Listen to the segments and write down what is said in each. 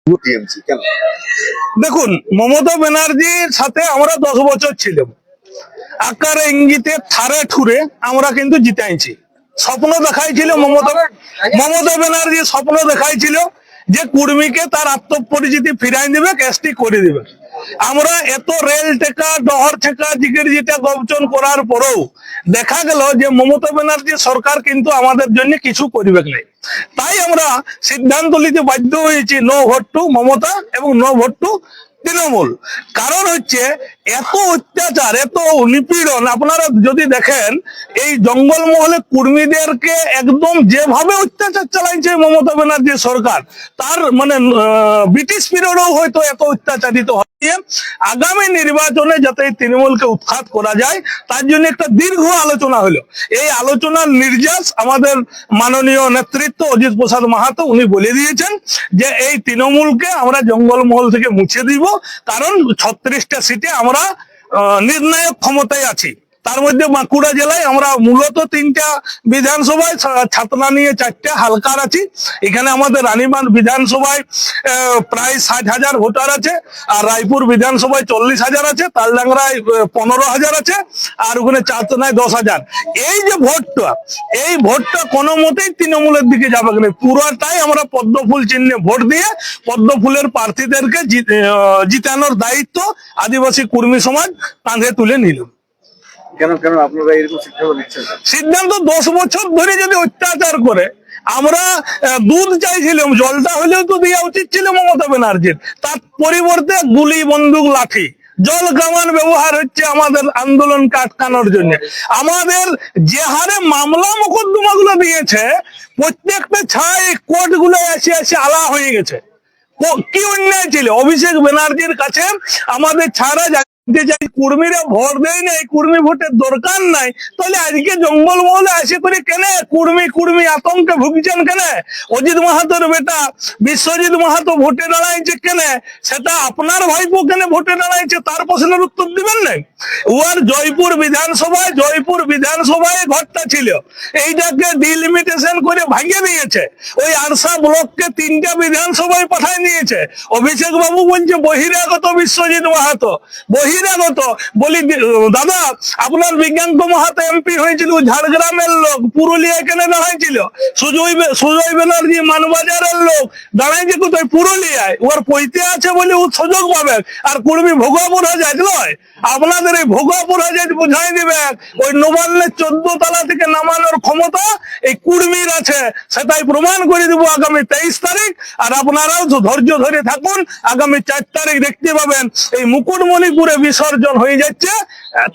TMC কেন? দেখুন, মমতা ব্যানার্জির সাথে আমরা 10 বছর ছিলাম, আকারে ইঙ্গিতে থারে ঠুরে আমরা কিন্তু জিতাইছি। স্বপ্ন দেখাইছিল মমতা ব্যানার্জি, স্বপ্ন দেখাইছিল যে কুর্মীকে তার আত্মপরিচিতি ফিরাই দিবে, এসটি করে দিবে। আমরা এত রেল টেকা, ডহর ঠেকা, জিগির জিটা গবচন করার পরেও দেখা গেল যে মমতা ব্যানার্জি সরকার কিন্তু আমাদের জন্য কিছু করবে না। তাই আমরা সিদ্ধান্ত নিতে বাধ্য হয়েছি নো ভোট টু মমতা এবং নো ভোট টু তৃণমূল। কারণ হচ্ছে এত অত্যাচার, এত নিপীড়ন। আপনারা যদি দেখেন এই জঙ্গলমহলে কর্মীদেরকে একদম যেভাবে অত্যাচার চালাইছে মমতা ব্যানার্জি সরকার, তার মানে ব্রিটিশ পিরিয়ডেও হয়তো এত অত্যাচারিত হয়। আগামী নির্বাচনে যাতে তৃণমূলকে উৎখাত করা যায় তার জন্য একটা দীর্ঘ আলোচনা হলো। এই আলোচনার নির্যাস আমাদের মাননীয় নেতৃত্ব অজিত প্রসাদ মাহাতো উনি বলে দিয়েছেন যে এই তৃণমূলকে আমরা জঙ্গলমহল থেকে মুছে দিব, কারণ 36টা সিটে আমরা নির্ণায়ক ক্ষমতায় আছি। তার মধ্যে বাঁকুড়া জেলায় আমরা মূলত 3টা বিধানসভায়, ছাতনা নিয়ে 4টে হালকার আছি। এখানে আমাদের রানীবাঁধ বিধানসভায় প্রায় 60,000 ভোটার আছে, আর রায়পুর বিধানসভায় 40,000 আছে, তালডাংরায় 15,000 আছে, আর ওখানে ছাতনায় 10,000। এই যে ভোটটা, এই ভোটটা কোনো মতেই তৃণমূলের দিকে যাবে না। পুরোটাই আমরা পদ্মফুল চিহ্নে ভোট দিয়ে পদ্মফুলের প্রার্থীদেরকে জিতানোর দায়িত্ব আদিবাসী কর্মী সমাজ কাঁধে তুলে নিল। কেন কেন আপনারা এরকম সিদ্ধান্ত নিচ্ছেন? সিদ্ধান্ত 10 বছর ধরে যদি অত্যাচার করে, আমরা দুধ চাইছিলাম, জলটা হলেও তো দেওয়া উচিত ছিল মমতা ব্যানার্জির, তার পরিবর্তে গুলি, বন্দুক, লাঠি, জল কামান ব্যবহার হচ্ছে আমাদের আন্দোলন আটকানোর জন্য। আমাদের যে হারে মামলা মোকদ্দমা গুলো দিয়েছে, প্রত্যেকটা ছাই কোর্ট গুলো এসে এসে আলা হয়ে গেছে। কি অন্যায় ছিল? অভিষেক ব্যানার্জির কাছে আমাদের ছাড়া কর্মীরা ভোট দেয় না, কর্মী ভোটের দরকার নাই, তাহলে আজকে জঙ্গলমহলে আসে করে কেন কর্মী আতঙ্কে ভুগছেন কেন? অজিত মাহাতোর বেটা বিশ্বজিৎ মাহাতো ভোটে দাঁড়াইছে কেন? সেটা আপনার ভাইপো কেন ভোটে দাঁড়াইছে, তার প্রশ্নের উত্তর দিবেন না? ওর জয়পুর বিধানসভায় ঘরটা ছিল, এইটাকে ডিলিমিটেশন করে ভাঙিয়ে দিয়েছে। ওই আরসা ব্লককে 3টা বিধানসভায় পাঠায় নিয়েছে। অভিষেক বাবু বলছে বহিরাগত বিশ্বজিৎ মাহাতো, বহিরাগত। বলি দাদা, আপনার বিজ্ঞানক মাহাতো এমপি হয়েছিল ঝাড়গ্রামের লোক, পুরুলিয়ায় কেন দাঁড়াইছিল? সুজয় ব্যানার্জি মানবাজারের লোক, দাঁড়াইছে কোথায়? পুরুলিয়ায়। ওর পৈতে আছে বলে ও সুযোগ পাবে, আর কর্মী ভোগাপুর হাজার নয়। আপনাদের এই ভোগাপুর হাজার বুঝাই দিবে ওই নবান্নের 14 তলা থেকে নামানোর ক্ষমতা এই কুর্মীর আছে, সেটাই প্রমাণ করে দেবো আগামী 23 তারিখ। আর আপনারাও ধৈর্য ধরে থাকুন, আগামী 4 তারিখ দেখতে পাবেন এই মুকুটমণিপুরে বিসর্জন হয়ে যাচ্ছে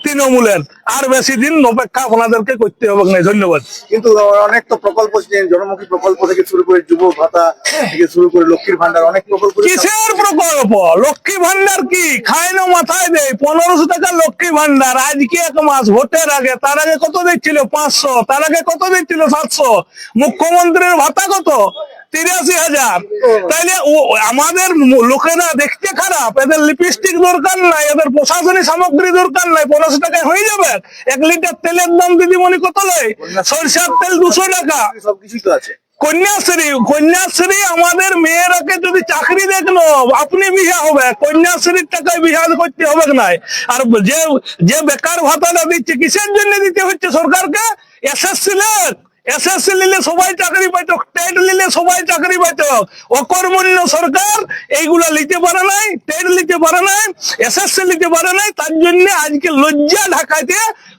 তৃণমূলের। আর বেশি দিন অপেক্ষা আপনাদেরকে করতে হবে না। ধন্যবাদ। কিন্তু অনেক তো প্রকল্প, জনমুখী প্রকল্প থেকে শুরু করে যুব ভাতা থেকে শুরু করে লক্ষ্মীর ভান্ডার, অনেক প্রকল্প। কিসের প্রকল্প? লক্ষ্মী ভান্ডার কি খায় না মাথায় দেয়? 1500 টাকা লক্ষ্মী ভান্ডার আজকে 1 মাস ভোটের আগে। তার আগে কত দিচ্ছিল? 500। তার আগে কত দিচ্ছিল? 700। মুখ্যমন্ত্রীর ভাতা কত? 83,000। তাইলে আমাদের লোকেরা দেখতে খারাপ, এদের লিপস্টিক দরকার নাই, এদের প্রশাসনিক সামগ্রী দরকার নাই, 1500 টাকায় হয়ে যাবে। 1 লিটার তেলের দাম দিদিমণি কত লয়? সরষের তেল 200 টাকা। সবকিছুই তো আছে। কন্যাশ্রী আমাদের মেয়েরাকে যদি চাকরি দেখলো আপনি বিয়ে হবে, কন্যাশ্রীর টাকায় বিয়ে করতে হবে না। আর যে বেকার ভাতাটা দিচ্ছে কিসের জন্য দিতে হচ্ছে সরকারকে? এসএসসি নিলে সবাই চাকরি পাইত, টেট নিলে সবাই চাকরি পাইত। অকর্মণ্য সরকার এইগুলা নিতে পারে নাই, টেট নিতে পারে নাই, এসএসসি নিতে পারে নাই। তার জন্য আজকে লজ্জা ঢাকাতে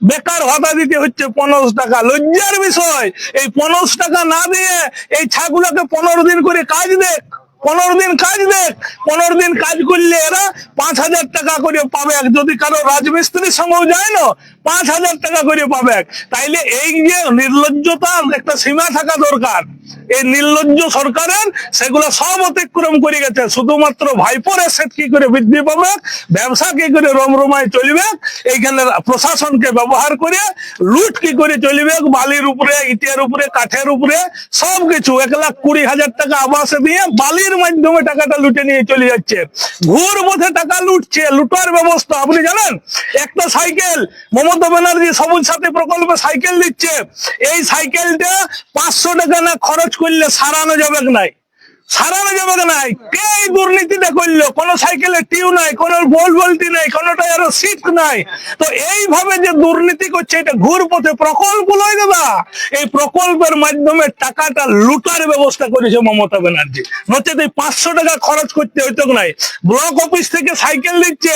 বেকার ভাতা দিতে হচ্ছে 1500 টাকা। লজ্জার বিষয়। এই 1500 টাকা না দিয়ে এই ছাগুলাকে 15 দিন করে কাজ দেখ, 15 দিন কাজ দেখ। 15 দিন কাজ করলে এরা 5,000 টাকা করে পাবে। যদি কারো রাজমিস্ত্রির সঙ্গেও যায় না, 5,000 টাকা করে পাবে। তাইলে এই যে নির্লজ্জতার একটা সীমা থাকা দরকার। এই নির্লজ্জ সরকারের সেগুলো সব অতিক্রম করে গেছে। শুধুমাত্র ভাইপোর এসেট কি করে বৃদ্ধি পাবে, ব্যবসা কি করে রমরমায় চলবে, এইখানে প্রশাসনকে ব্যবহার করে লুট কি করে চলবে, বালির উপরে, ইটের উপরে, কাঠের উপরে সবকিছু। 1,20,000 টাকা আবাসে দিয়ে বালির মাধ্যমে টাকাটা লুটে নিয়ে চলে যাচ্ছে। ঘুর পথে টাকা লুটছে, লুটার ব্যবস্থা। আপনি জানেন একটা সাইকেল মমতা ব্যানার্জি সবুজ সাথী প্রকল্পে সাইকেল দিচ্ছে, এই সাইকেলটা 500 টাকা না খরচ করলে সারানো যাবে নাই। সারানো যাবে নাই। কে এই দুর্নীতিটা করলো? কোন সাইকেলে টিউ নাই, কোন বলতি নাই, কোন টায়ারে সিট নাই। তো এইভাবে যে দুর্নীতি করছে, এটা ঘুর পথে প্রকল্প লয় দাদা। এই প্রকল্পের মাধ্যমে টাকাটা লুটার ব্যবস্থা করেছে মমতা ব্যানার্জি। নচেত এই 500 টাকা খরচ করতে হইতো নাই। ব্লক অফিস থেকে সাইকেল দিচ্ছে,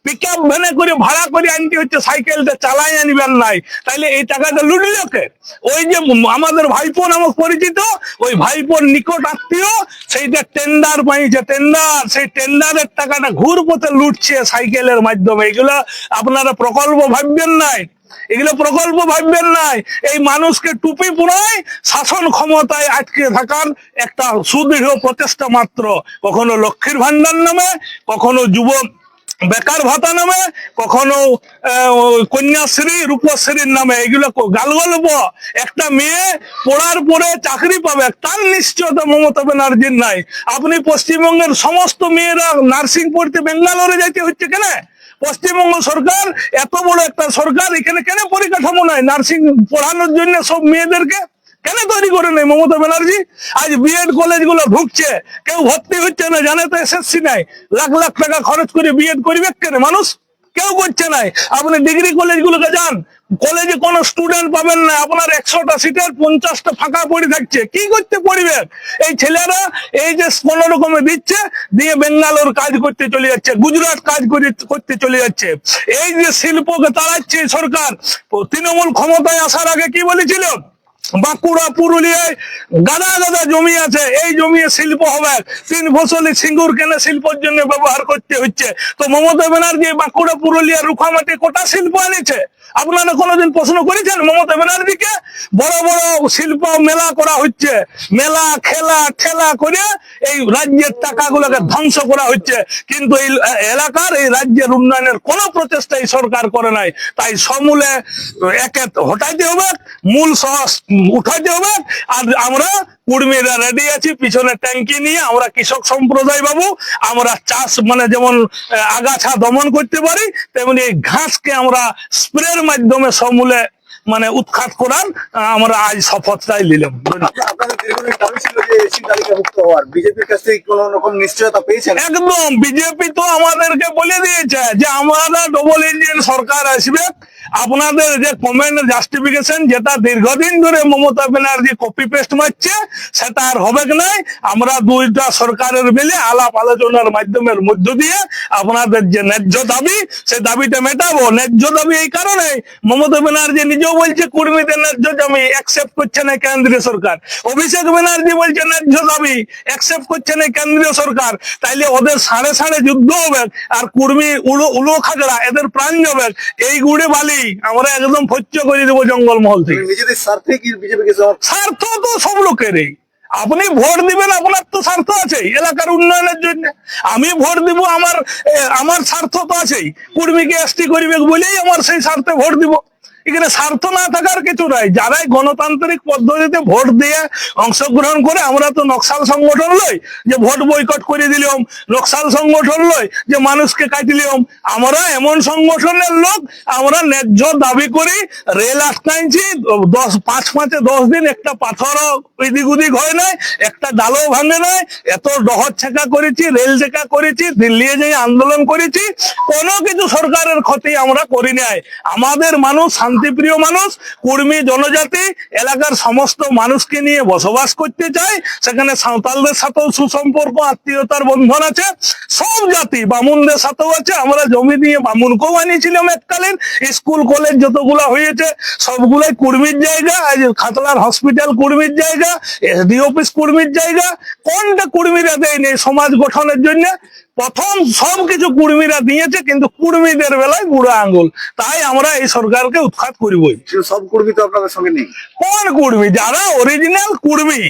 পিক আপ ভ্যানে করে ভাড়া করে আনতে হচ্ছে, সাইকেলটা চালাই আনিবেন নাই। তাইলে এই টাকাটা লুটল কে? ওই যে আমাদের ভাইপো নামক পরিচিত, ওই ভাইপোর নিকট আত্মীয় সেইটা টেন্ডার পাইছে, টেন্ডার, সেই টেন্ডারের টাকাটা ঘুর পথে লুটছে সাইকেলের মাধ্যমে। এগুলো আপনারা প্রকল্প ভাববেন নাই, এগুলো প্রকল্প ভাববেন নাই। এই মানুষকে টুপি পুরায় শাসন ক্ষমতায় আটকে থাকার একটা সুদৃঢ় প্রচেষ্টা মাত্র। কখনো লক্ষ্মীর ভান্ডার নামে, কখনো যুব বেকার ভাতা নামে, কখনো কন্যাশ্রী, রূপশ্রীর নামে। এগুলো গালগল্প। একটা মেয়ে পড়ার পরে চাকরি পাবে তার নিশ্চয়তা মমতা ব্যানার্জির নাই। আপনি পশ্চিমবঙ্গের সমস্ত মেয়েরা নার্সিং পড়তে বেঙ্গালোরে যাইতে হচ্ছে কেন? পশ্চিমবঙ্গ সরকার এত বড় একটা সরকার, এখানে কেন পরিকাঠামো নাই নার্সিং পড়ানোর জন্য সব মেয়েদেরকে? কেন তৈরি করে নেই মমতা ব্যানার্জি? আজ বিএড কলেজ গুলো ঢুকছে, কেউ ভর্তি হচ্ছে না, জানে তো এসএসসি নাই। লাখ লাখ টাকা খরচ করে বিএড করবে কেন মানুষ? কেউ করছে নাই। আপনি ডিগ্রি কলেজ গুলোকে যান, কলেজে কোনো স্টুডেন্ট পাবেন না। আপনার 100টা সিটের 50টা ফাঁকা পড়ে থাকছে। কি করতে পড়বে এই ছেলেরা? এই যে কোনো রকমে দিচ্ছে, দিয়ে বেঙ্গালোর কাজ করতে চলে যাচ্ছে, গুজরাট কাজ করতে চলে যাচ্ছে। এই যে শিল্পকে তাড়াচ্ছে সরকার। তৃণমূল ক্ষমতায় আসার আগে কি বলেছিল? বাঁকুড়া, পুরুলিয়ায় গাদা গাদা জমি আছে, এই জমি শিল্প হবে। 3 ফসলি সিঙ্গুর কেন শিল্পের জন্য ব্যবহার করতে হচ্ছে। তো মমতা ব্যানার্জি বাঁকুড়া, পুরুলিয়া, রুখামাটি কোটা শিল্প এনেছে? আপনারা কোনোদিন প্রশ্ন করেছেন মমতা ব্যানার্জিকে? বড় বড় শিল্প মেলা করা হচ্ছে, মেলা খেলা ঠেলা করে এই রাজ্যের টাকাগুলোকে ধ্বংস করা হচ্ছে। কিন্তু এই এলাকার, এই রাজ্যের উন্নয়নের কোনো প্রচেষ্টা এই সরকার করে নাই। তাই সমূলে একে হটাইতে হবে, মূল সহজ উঠাইতে হবে। আর আমরা কুর্মীরা রেডি আছি পিছনে ট্যাঙ্কি নিয়ে। আমরা কৃষক সম্প্রদায় বাবু, আমরা চাষ মানে যেমন আগাছা দমন করতে পারি, তেমনি এই ঘাসকে আমরা স্প্রের মাধ্যমে সমূলে মানে উৎখাত করার আমরা আজ শপথটাই নিলাম। আপনাদের দীর্ঘদিন দাবি ছিল যে এসি তালিকাভুক্ত হওয়ার, বিজেপির কাছ থেকে কোনো রকম নিশ্চয়তা পেয়েছেন? একদম, বিজেপি তো আমাদেরকে বলে দিয়েছে যে আমরা ডবল ইঞ্জিন সরকার আসবে। আপনাদের যে কমেন্ট জাস্টিফিকেশন, যেটা দীর্ঘদিন ধরে মমতা ব্যানার্জি কপি পেস্ট মারছে, সেটা আর হবে নাই। আমরা দুইটা সরকারের মিলে আলাপ আলোচনার মাধ্যমের মধ্য দিয়ে আপনাদের যে ন্যায্য দাবি, সেই দাবিটা মেটাবো। ন্যায্য দাবি এই কারণে, মমতা ব্যানার্জি নিজেও বলছে কর্মীদের ন্যায্য দাবি অ্যাকসেপ্ট করছে না কেন্দ্রীয় সরকার। অভিষেক ব্যানার্জি বলছে ন্যায্য দাবি অ্যাকসেপ্ট করছে না কেন্দ্রীয় সরকার। তাইলে ওদের সাড়ে সাড়ে যুদ্ধ হবে, আর কর্মী উলো খাগড়া এদের প্রাণ যাবে। এই গুড়ে বালি আমরা একদম ফচ্চ করে দেবো জঙ্গলমহল থেকে। নিজেদের স্বার্থে কি বিজেপিকে স্বার্থ তো সব লোকেরই। আপনি ভোট দিবেন, আপনার তো স্বার্থ আছে এলাকার উন্নয়নের জন্য। আমি ভোট দিব, আমার স্বার্থ তো আছেই। কর্মীকে এসটি করিবে বলেই আমার সেই স্বার্থে ভোট দিব। এখানে স্বার্থ না থাকার কিছু নাই। যারাই গণতান্ত্রিক পদ্ধতিতে ভোট দিয়ে অংশগ্রহণ করে, আমরা তো নকশাল সংগঠন লই যে ভোট বয়কট করে দিলাম, নকশাল সংগঠন লই যে মানুষকে কাটিলাম। আমরা এমন সংগঠনের লোক, আমরা ন্যায্য দাবি করি। রেল আটকাইছি 5 দিন, একটা পাথরও এদিক ওদিক হয় নাই, একটা ডালও ভাঙে নাই। এত ডহর ছেঁকা করেছি, রেল ছেঁকা করেছি, দিল্লি যাই আন্দোলন করেছি, কোনো কিছু সরকারের ক্ষতি আমরা করি নাই। আমাদের মানুষ শান্তিপ্রিয় মানুষ, কর্মী জনজাতি, এলাকার সমস্ত মানুষকে নিয়ে বসবাস করতে চায়। সেখানে সাঁওতালদের সাথেও সুসম্পর্ক, আত্মীয়তার বন্ধন আছে। সব জাতি, বামুনদের সাথেও আছে। আমরা জমি দিয়ে বামুনকেও আনিয়েছিলাম এককালীন। স্কুল কলেজ যতগুলা হয়েছে সবগুলাই কর্মীর জায়গা। আজ খাতলার হসপিটাল কর্মীর জায়গা, এসডি অফিস কর্মীর জায়গা। কোনটা কর্মীরা দেয়নি সমাজ গঠনের জন্য? প্রথম সবকিছু কর্মীরা দিয়েছে, কিন্তু কর্মীদের বেলায় বুড়া আঙ্গুল। তাই আমরা এই সরকারকে উৎখাত করিবই। সব কর্মী তো আপনাদের সঙ্গে নেই। কোন কর্মী? যারা অরিজিনাল কর্মী।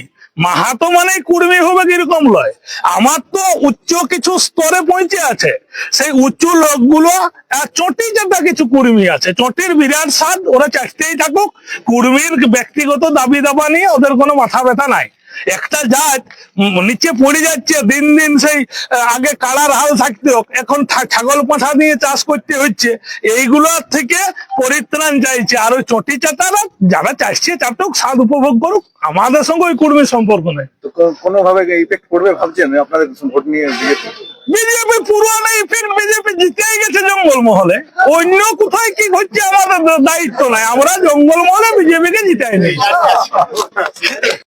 মাহাতো মানে কর্মী হবে কিরকম লয়। আমার তো উচ্চ কিছু স্তরে পৌঁছে আছে। সেই উচ্চ লোকগুলো চটি যেটা কিছু কর্মী আছে, চটির বিরাট স্বাদ, ওরা চাইতেই থাকুক। কর্মীর ব্যক্তিগত দাবি দাবা নিয়ে ওদের কোনো মাথা ব্যথা নাই। একটা জাত নিচে পড়ে যাচ্ছে দিন দিন। সেই আগে কাড়ার হাল থাকতো, এখন ছাগল পাঁঠা দিয়ে চাষ করতে হচ্ছে। এইগুলোর থেকে পরিত্রাণ চাইছে। আর ওই চটি চাটারা যারা চাইছে চাটুক, স্বাদ উপভোগ করুক, আমাদের সঙ্গে ওই কুর্মীর সম্পর্ক নেই। তো কোনোভাবে ইফেক্ট করবে ভাবছেন আপনাদের ভোট নিয়ে বিজেপি? বিজেপি পুরোনো ইফেক্ট, বিজেপি জিতেই গেছে জঙ্গলমহলে। অন্য কোথায় কি হচ্ছে আমাদের দায়িত্ব নাই, আমরা জঙ্গলমহলে বিজেপিকে জিতাই নেই।